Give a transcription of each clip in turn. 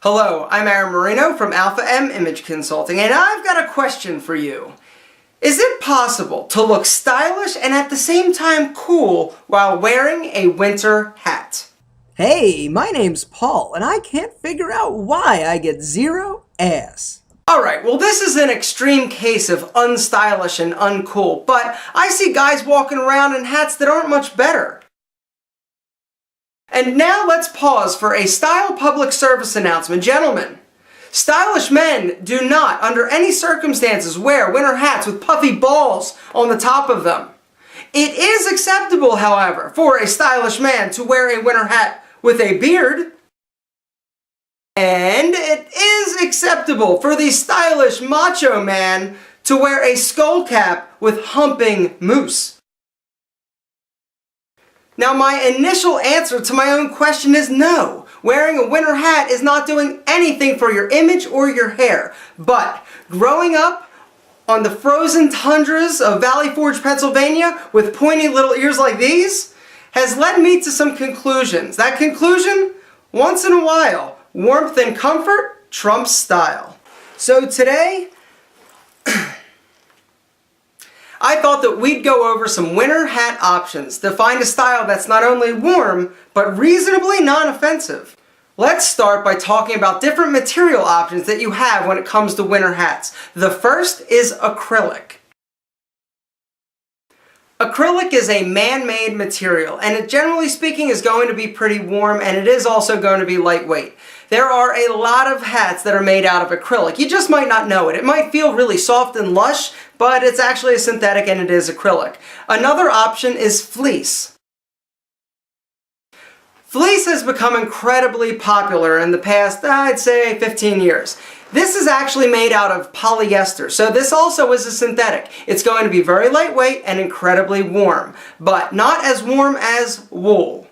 Hello, I'm Aaron Marino from Alpha M Image Consulting, and I've got a question for you. Is it possible to look stylish and at the same time cool while wearing a winter hat? Hey, my name's Paul, and I can't figure out why I get zero ass. Alright, well this is an extreme case of unstylish and uncool, but I see guys walking around in hats that aren't much better. And now let's pause for a style public service announcement. Gentlemen, stylish men do not, under any circumstances, wear winter hats with puffy balls on the top of them. It is acceptable, however, for a stylish man to wear a winter hat with a beard. And it is acceptable for the stylish macho man to wear a skull cap with humping moose. Now, my initial answer to my own question is no. Wearing a winter hat is not doing anything for your image or your hair. But growing up on the frozen tundras of Valley Forge, Pennsylvania with pointy little ears like these has led me to some conclusions. That conclusion, once in a while, warmth and comfort trumps style. So today, I thought that we'd go over some winter hat options to find a style that's not only warm, but reasonably non-offensive. Let's start by talking about different material options that you have when it comes to winter hats. The first is acrylic. Acrylic is a man-made material, and it generally speaking is going to be pretty warm, and it is also going to be lightweight. There are a lot of hats that are made out of acrylic. You just might not know it. It might feel really soft and lush, but it's actually a synthetic and it is acrylic. Another option is fleece. Fleece has become incredibly popular in the past, I'd say, 15 years. This is actually made out of polyester, so this also is a synthetic. It's going to be very lightweight and incredibly warm, but not as warm as wool.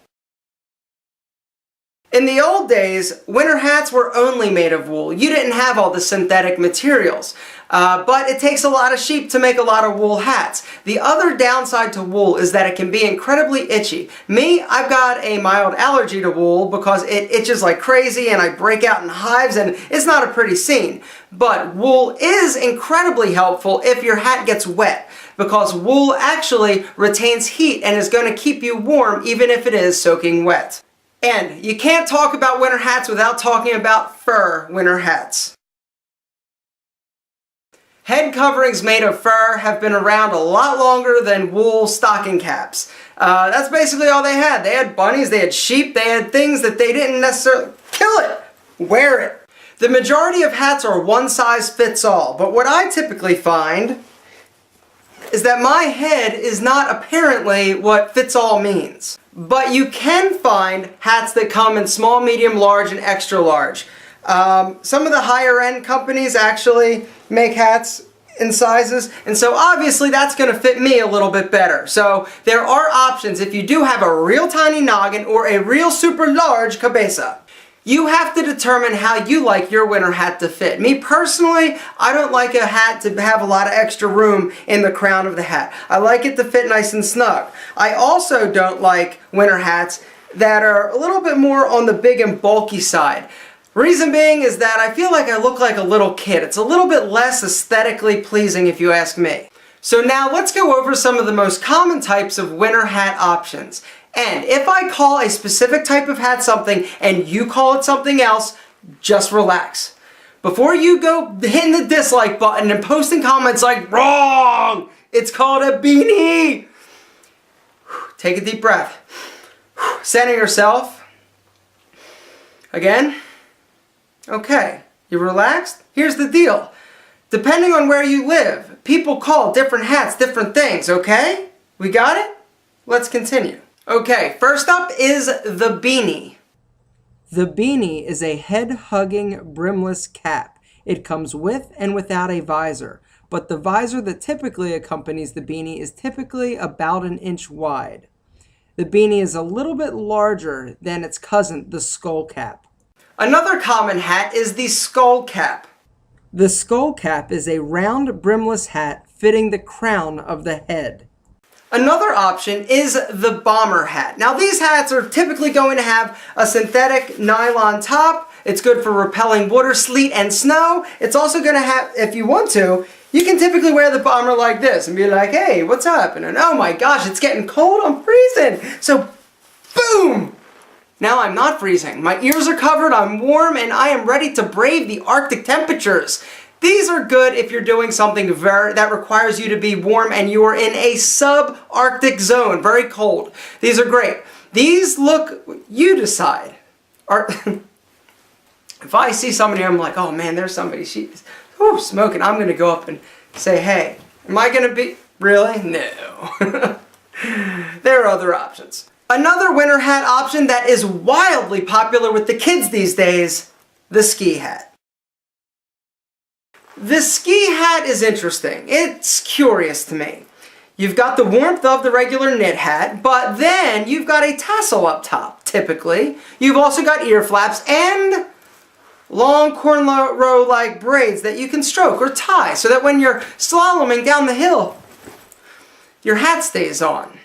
In the old days, winter hats were only made of wool. You didn't have all the synthetic materials. But it takes a lot of sheep to make a lot of wool hats. The other downside to wool is that it can be incredibly itchy. Me, I've got a mild allergy to wool because it itches like crazy and I break out in hives and it's not a pretty scene. But wool is incredibly helpful if your hat gets wet, because wool actually retains heat and is going to keep you warm even if it is soaking wet. And you can't talk about winter hats without talking about fur winter hats. Head coverings made of fur have been around a lot longer than wool stocking caps. That's basically all they had. They had bunnies, they had sheep, they had things that they didn't necessarily... Kill it! Wear it! The majority of hats are one size fits all, but what I typically find is that my head is not apparently what fits all means. But you can find hats that come in small, medium, large, and extra large. Some of the higher end companies actually make hats in sizes, and so obviously that's going to fit me a little bit better. So there are options if you do have a real tiny noggin or a real super large cabeza. You have to determine how you like your winter hat to fit. Me personally, I don't like a hat to have a lot of extra room in the crown of the hat. I like it to fit nice and snug. I also don't like winter hats that are a little bit more on the big and bulky side. Reason being is that I feel like I look like a little kid. It's a little bit less aesthetically pleasing if you ask me. So now let's go over some of the most common types of winter hat options. And if I call a specific type of hat something and you call it something else, just relax. Before you go hitting the dislike button and posting comments like, wrong, it's called a beanie. Take a deep breath. Center yourself. Again. Okay, you relaxed? Here's the deal. Depending on where you live, people call different hats different things, okay? We got it? Let's continue. Okay, first up is the beanie. The beanie is a head-hugging brimless cap. It comes with and without a visor, but the visor that typically accompanies the beanie is typically about 1 inch wide. The beanie is a little bit larger than its cousin, the skull cap. Another common hat is the skull cap. The skull cap is a round brimless hat fitting the crown of the head. Another option is the bomber hat. Now these hats are typically going to have a synthetic nylon top It's good for repelling water, sleet, and snow. It's also going to have, if you want to, you can typically wear the bomber like this and be like, hey, what's happening? Oh my gosh, it's getting cold, I'm freezing. So, boom! Now I'm not freezing. My ears are covered, I'm warm, and I am ready to brave the Arctic temperatures. These are good if you're doing something that requires you to be warm and you are in a sub-Arctic zone, very cold. These are great. These look, you decide. If I see somebody, I'm like, oh man, there's somebody, she's smoking. I'm going to go up and say, hey, am I going to be, really? No. There are other options. Another winter hat option that is wildly popular with the kids these days, the ski hat. The ski hat is interesting. It's curious to me. You've got the warmth of the regular knit hat, but then you've got a tassel up top, typically. You've also got ear flaps and long cornrow-like braids that you can stroke or tie so that when you're slaloming down the hill, your hat stays on.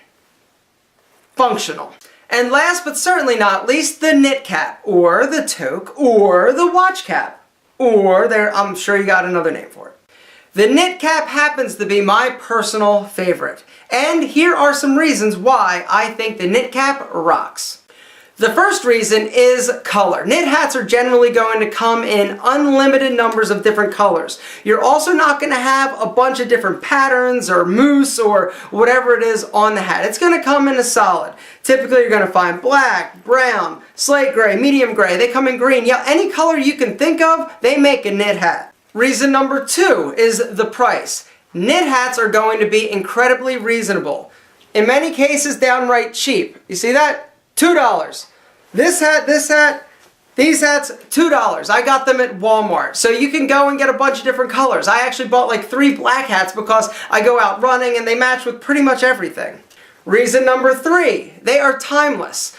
Functional. And last but certainly not least, the knit cap, or the toque, or the watch cap. Or I'm sure you got another name for it. The knit cap happens to be my personal favorite. And here are some reasons why I think the knit cap rocks. The first reason is color. Knit hats are generally going to come in unlimited numbers of different colors. You're also not going to have a bunch of different patterns or mousse or whatever it is on the hat. It's going to come in a solid. Typically you're going to find black, brown, slate gray, medium gray. They come in green. Yeah, any color you can think of, they make a knit hat. Reason number 2 is the price. Knit hats are going to be incredibly reasonable. In many cases, downright cheap. You see that? $2. This hat, these hats, $2. I got them at Walmart. So you can go and get a bunch of different colors. I actually bought like 3 black hats because I go out running and they match with pretty much everything. Reason number 3, they are timeless.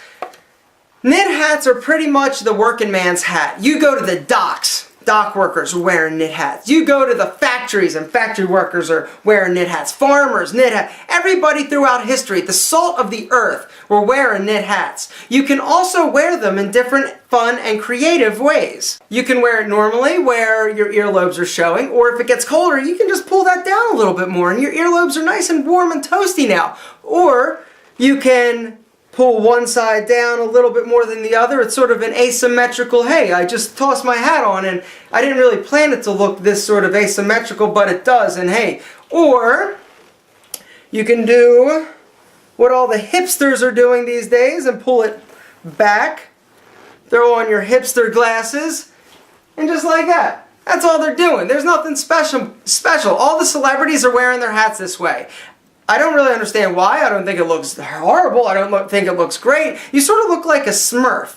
Knit hats are pretty much the working man's hat. You go to the docks. Dock workers are wearing knit hats. You go to the factories and factory workers are wearing knit hats. Farmers, knit hats. Everybody throughout history, the salt of the earth, were wearing knit hats. You can also wear them in different fun and creative ways. You can wear it normally where your earlobes are showing, or if it gets colder, you can just pull that down a little bit more and your earlobes are nice and warm and toasty now. Or you can pull one side down a little bit more than the other. It's sort of an asymmetrical, hey, I just tossed my hat on and I didn't really plan it to look this sort of asymmetrical, but it does, and hey. Or you can do what all the hipsters are doing these days and pull it back, throw on your hipster glasses, and just like that. That's all they're doing. There's nothing special. All the celebrities are wearing their hats this way. I don't really understand why. I don't think it looks horrible. I don't think it looks great. You sort of look like a Smurf.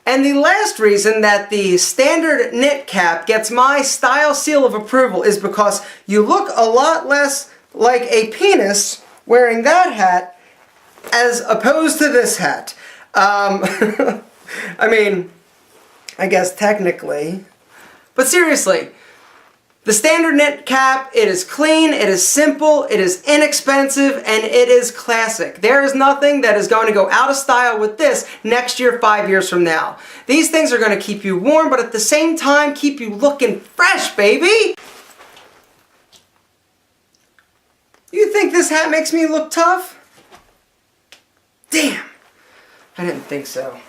And the last reason that the standard knit cap gets my style seal of approval is because you look a lot less like a penis wearing that hat as opposed to this hat. I mean, I guess technically. But seriously, the standard knit cap, it is clean, it is simple, it is inexpensive, and it is classic. There is nothing that is going to go out of style with this next year, 5 years from now. These things are going to keep you warm, but at the same time, keep you looking fresh, baby! You think this hat makes me look tough? Damn, I didn't think so.